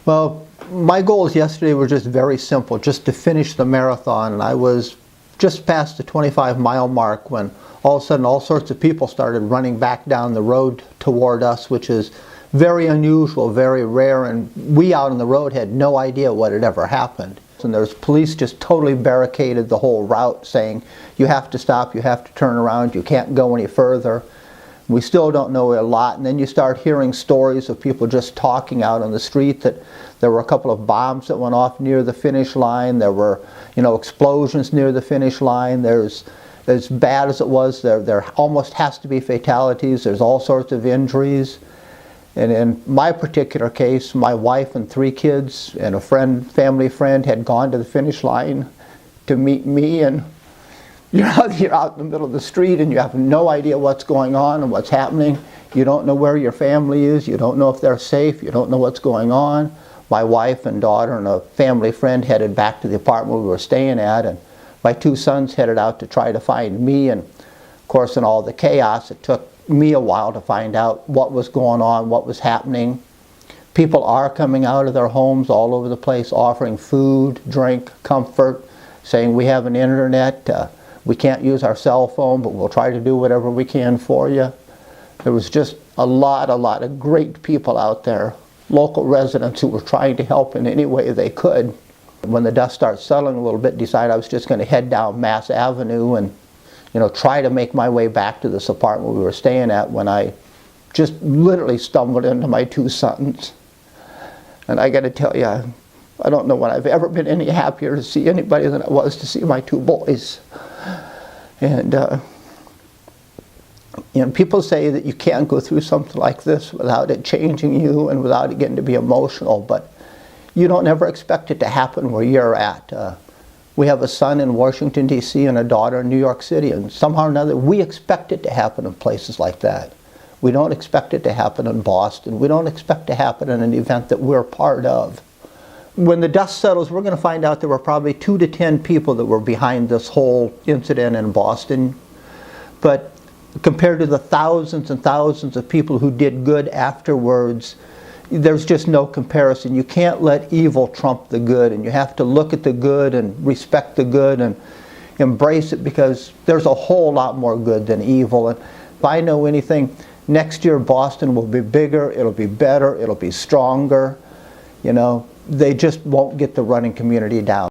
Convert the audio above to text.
Well, my goals yesterday were just very simple, just to finish the marathon. And I was just past the 25-mile mark when all of a sudden all sorts of people started running back down the road toward us, which is very unusual, very rare, and we out on the road had no idea what had ever happened. And there's police just totally barricaded the whole route, saying you have to stop, you have to turn around, you can't go any further. We still don't know a lot, and then you start hearing stories of people just talking out on the street that there were a couple of bombs that went off near the finish line. There were, explosions near the finish line. There's, as bad as it was, there almost has to be fatalities. There's all sorts of injuries. And in my particular case, my wife and 3 kids and a family friend had gone to the finish line to meet me, and you're out in the middle of the street and you have no idea what's going on and what's happening. You don't know where your family is. You don't know if they're safe. You don't know what's going on. My wife and daughter and a family friend headed back to the apartment we were staying at, and my 2 sons headed out to try to find me. And of course, in all the chaos, it took me a while to find out what was going on, what was happening. People are coming out of their homes all over the place, offering food, drink, comfort, saying we have an internet. We can't use our cell phone, but we'll try to do whatever we can for you. There was just a lot of great people out there, local residents who were trying to help in any way they could. When the dust started settling a little bit, decided I was just going to head down Mass Avenue and try to make my way back to this apartment we were staying at, when I just literally stumbled into my 2 sons. And I got to tell you, I don't know when I've ever been any happier to see anybody than I was to see my 2 boys. And people say that you can't go through something like this without it changing you and without it getting to be emotional, but you don't ever expect it to happen where you're at. We have a son in Washington, D.C. and a daughter in New York City, and somehow or another we expect it to happen in places like that. We don't expect it to happen in Boston. We don't expect it to happen in an event that we're part of. When the dust settles, we're going to find out there were probably 2 to 10 people that were behind this whole incident in Boston. But compared to the thousands and thousands of people who did good afterwards, there's just no comparison. You can't let evil trump the good, and you have to look at the good and respect the good and embrace it, because there's a whole lot more good than evil. And if I know anything, next year Boston will be bigger, it'll be better, it'll be stronger. They just won't get the running community down.